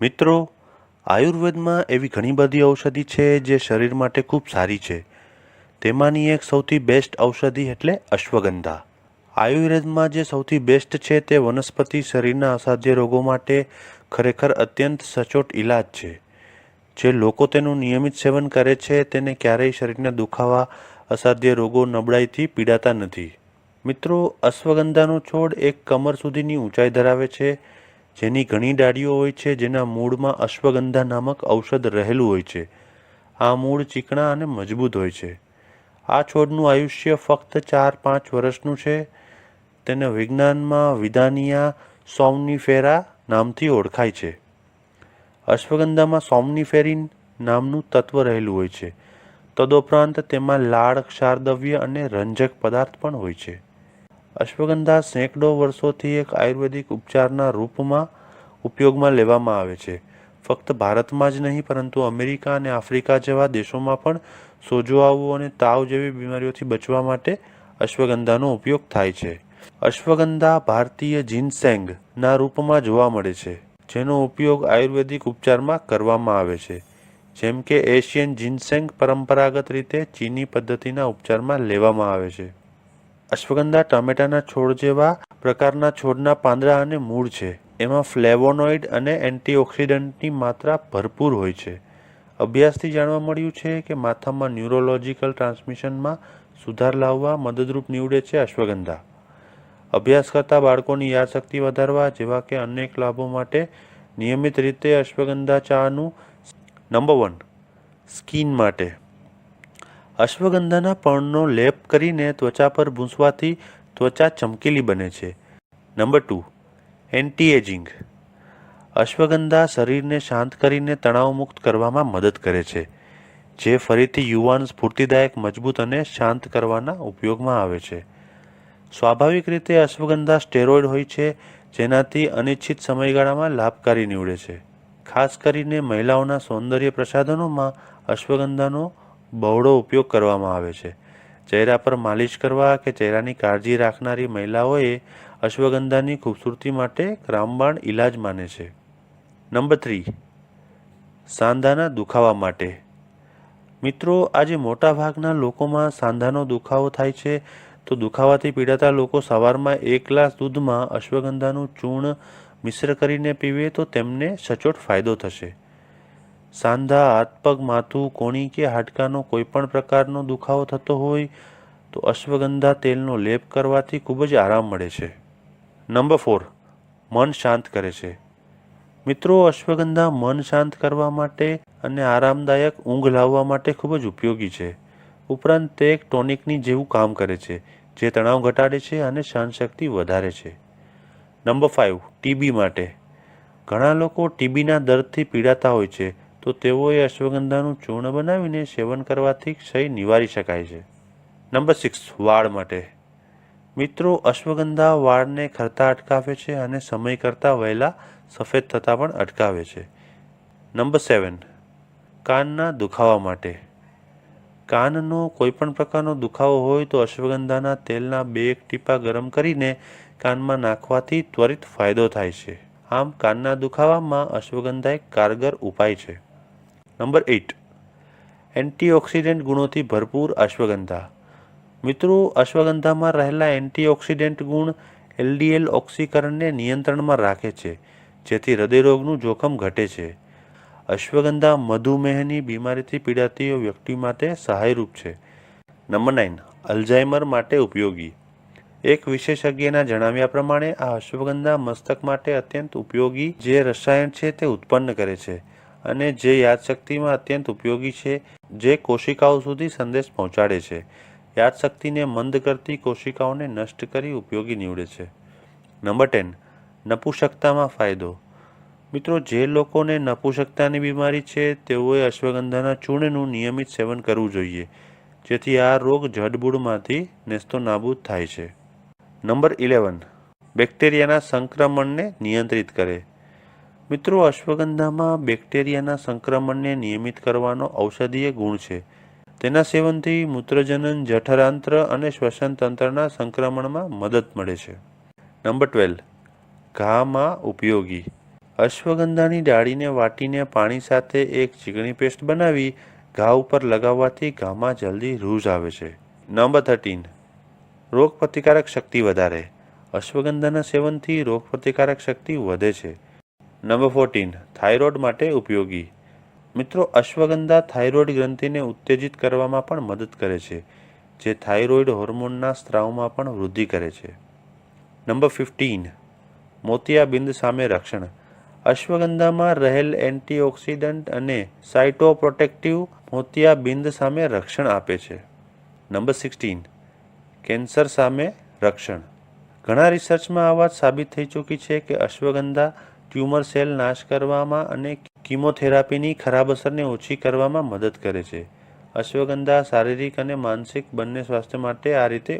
મિત્રો, આયુર્વેદમાં એવી ઘણી બધી ઔષધિ છે જે શરીર માટે ખૂબ સારી છે. તેમાંની એક સૌથી બેસ્ટ ઔષધિ એટલે અશ્વગંધા. આયુર્વેદમાં જે સૌથી બેસ્ટ છે તે વનસ્પતિ શરીરના અસાધ્ય રોગો માટે ખરેખર અત્યંત સચોટ ઈલાજ છે. જે લોકો તેનું નિયમિત સેવન કરે છે તેને ક્યારેય શરીરના દુખાવા, અસાધ્ય રોગો, નબળાઈથી પીડાતા નથી. મિત્રો, અશ્વગંધાનો છોડ એક કમર સુધીની ઊંચાઈ ધરાવે છે, જેની ઘણી ડાળીઓ હોય છે જેના મૂળમાં અશ્વગંધા નામક ઔષધ રહેલું હોય છે. આ મૂળ ચીકણા અને મજબૂત હોય છે. આ છોડનું આયુષ્ય ફક્ત 4-5 વર્ષનું છે. તેને વિજ્ઞાનમાં વિદાનિયા સોમનીફેરા નામથી ઓળખાય છે. અશ્વગંધામાં સોમનીફેરીન નામનું તત્વ રહેલું હોય છે. તદુપરાંત તેમાં લાળ, ક્ષારદ્રવ્ય અને રંજક પદાર્થ પણ હોય છે. અશ્વગંધા સેંકડો વર્ષોથી એક આયુર્વેદિક ઉપચારના રૂપમાં ઉપયોગમાં લેવામાં આવે છે. ફક્ત ભારતમાં જ નહીં પરંતુ અમેરિકા અને આફ્રિકા જેવા દેશોમાં પણ સોજો આવવો અને તાવ જેવી બીમારીઓથી બચવા માટે અશ્વગંધાનો ઉપયોગ થાય છે. અશ્વગંધા ભારતીય જિનસેંગના રૂપમાં જોવા મળે છે, જેનો ઉપયોગ આયુર્વેદિક ઉપચારમાં કરવામાં આવે છે. જેમ કે એશિયન જિનસેંગ પરંપરાગત રીતે ચીની પદ્ધતિના ઉપચારમાં લેવામાં આવે છે. અશ્વગંધા ટમેટાના છોડ જેવા પ્રકારના છોડના પાંદડા અને મૂળ છે. એમાં ફ્લેવોનોઇડ અને એન્ટીઓક્સિડન્ટની માત્રા ભરપૂર હોય છે. અભ્યાસથી જાણવા મળ્યું છે કે માથામાં ન્યુરોલોજિકલ ટ્રાન્સમિશનમાં સુધાર લાવવા મદદરૂપ નીવડે છે અશ્વગંધા. અભ્યાસ કરતા બાળકોની યાદશક્તિ વધારવા જેવા કે અનેક લાભો માટે નિયમિત રીતે અશ્વગંધા ચાનું. નંબર 1. સ્કિન માટે અશ્વગંધાના પર્ણનો લેપ કરીને ત્વચા પર ભૂંસવાથી ત્વચા ચમકીલી બને છે. નંબર 2. Anti ageing. અશ્વગંધા શરીરને શાંત કરીને તણાવમુક્ત કરવામાં મદદ કરે છે, જે ફરીથી યુવાન, સ્ફૂર્તિદાયક, મજબૂત અને શાંત કરવાના ઉપયોગમાં આવે છે. સ્વાભાવિક રીતે અશ્વગંધા સ્ટેરોઇડ હોય છે, જેનાથી અનિશ્ચિત સમયગાળામાં લાભકારી નીવડે છે. ખાસ કરીને મહિલાઓના સૌંદર્ય પ્રસાધનોમાં અશ્વગંધાનો બહોળો ઉપયોગ કરવામાં આવે છે. ચહેરા પર માલિશ કરવા કે ચહેરાની કાળજી રાખનારી મહિલાઓએ અશ્વગંધાની ખૂબસૂરતી માટે રામબાણ ઈલાજ માને છે. નંબર 3. સાંધાના દુખાવા માટે. મિત્રો, આજે મોટાભાગના લોકોમાં સાંધાનો દુખાવો થાય છે, તો દુખાવાથી પીડાતા લોકો સવારમાં 1 ગ્લાસ દૂધમાં અશ્વગંધાનું ચૂર્ણ મિશ્ર કરીને પીવે તો તેમને સચોટ ફાયદો થશે. સાંધા, હાથ, પગ, માથું, કોણી કે હાડકાનો કોઈપણ પ્રકારનો દુખાવો થતો હોય તો અશ્વગંધા તેલનો લેપ કરવાથી ખૂબ જ આરામ મળે છે. નંબર 4. મન શાંત કરે છે. મિત્રો, અશ્વગંધા મન શાંત કરવા માટે અને આરામદાયક ઊંઘ લાવવા માટે ખૂબ જ ઉપયોગી છે. ઉપરાંત તે એક ટોનિકની જેવું કામ કરે છે, જે તણાવ ઘટાડે છે અને સહનશક્તિ વધારે છે. નંબર 5. ટીબી માટે. ઘણા લોકો ટીબીના દર્દથી પીડાતા હોય છે, તો તેઓએ અશ્વગંધાનું ચૂર્ણ બનાવીને સેવન કરવાથી ક્ષય નિવારી શકાય છે. નંબર 6. વાળ માટે. મિત્રો, અશ્વગંધા વાળને ખરતા અટકાવે છે અને સમય કરતાં વહેલા સફેદ થતાં પણ અટકાવે છે. નંબર 7. કાનના દુખાવા માટે. કાનનો કોઈપણ પ્રકારનો દુખાવો હોય તો અશ્વગંધાના તેલના 2 ટીપા ગરમ કરીને કાનમાં નાખવાથી ત્વરિત ફાયદો થાય છે. આમ, કાનના દુખાવામાં અશ્વગંધા એક કારગર ઉપાય છે. નંબર 8. એન્ટીઓક્સિડન્ટ ગુણોથી ભરપૂર અશ્વગંધા. મિત્રો, અશ્વગંધામાં રહેલા એન્ટીઓક્સિડન્ટ ગુણ એલડીએલ ઓક્સીકરણને નિયંત્રણમાં રાખે છે, જેથી હૃદયરોગનું જોખમ ઘટે છે. અશ્વગંધા મધુમેહની બીમારીથી પીડાતી વ્યક્તિ માટે સહાયરૂપ છે. નંબર 9. અલ્ઝાઇમર માટે ઉપયોગી. એક વિશેષજ્ઞના જણાવ્યા પ્રમાણે આ અશ્વગંધા મસ્તક માટે અત્યંત ઉપયોગી જે રસાયણ છે તે ઉત્પન્ન કરે છે અને જે યાદશક્તિમાં અત્યંત ઉપયોગી છે, જે કોશિકાઓ સુધી સંદેશ પહોંચાડે છે. યાદશક્તિને મંદ કરતી કોશિકાઓને નષ્ટ કરી ઉપયોગી નીવડે છે. નંબર 10. નપુંસકતામાં ફાયદો. મિત્રો, જે લોકોને નપુંસકતાની બીમારી છે તેઓએ અશ્વગંધાના ચૂર્ણનું નિયમિત સેવન કરવું જોઈએ, જેથી આ રોગ જડમૂળમાંથી નેસ્તોનાબૂદ થાય છે. નંબર 11. બેક્ટેરિયાના સંક્રમણને નિયંત્રિત કરે. મિત્રો, અશ્વગંધામાં બેક્ટેરિયાના સંક્રમણને નિયમિત કરવાનો ઔષધીય ગુણ છે. તેના સેવનથી મૂત્રજનન, જઠરાંત્ર અને શ્વસન તંત્રના સંક્રમણમાં મદદ મળે છે. નંબર 12. ઘામાં ઉપયોગી. અશ્વગંધાની ડાળીને વાટીને પાણી સાથે એક ચીકણી પેસ્ટ બનાવી ઘા ઉપર લગાવવાથી ઘામાં જલ્દી રૂઝ આવે છે. નંબર 13. રોગ પ્રતિકારક શક્તિ વધારે. અશ્વગંધાના સેવનથી રોગ પ્રતિકારક શક્તિ વધે છે. નંબર 14. થાઇરોઇડ માટે ઉપયોગી. મિત્રો, અશ્વગંધા થાઇરોઇડ ગ્રંથિને ઉત્તેજિત કરવામાં પણ મદદ કરે છે, જે થાઇરોઇડ હોર્મોનના સ્ત્રાવમાં પણ વૃદ્ધિ કરે છે. નંબર 15. મોતિયાબિંદ સામે રક્ષણ. અશ્વગંધામાં રહેલ એન્ટીઓક્સિડન્ટ અને સાઇટોપ્રોટેક્ટિવ મોતિયાબિંદ સામે રક્ષણ આપે છે. નંબર 16. કેન્સર સામે રક્ષણ. ઘણા રિસર્ચમાં આ વાત સાબિત થઈ ચૂકી છે કે અશ્વગંધા ટ્યુમર સેલ નાશ કરવામાં અને કીમોથેરાપીની ખરાબ અસરને ઓછી કરવામાં મદદ કરે છે. અશ્વગંધા શારીરિક અને માનસિક બંને સ્વાસ્થ્ય માટે આ રીતે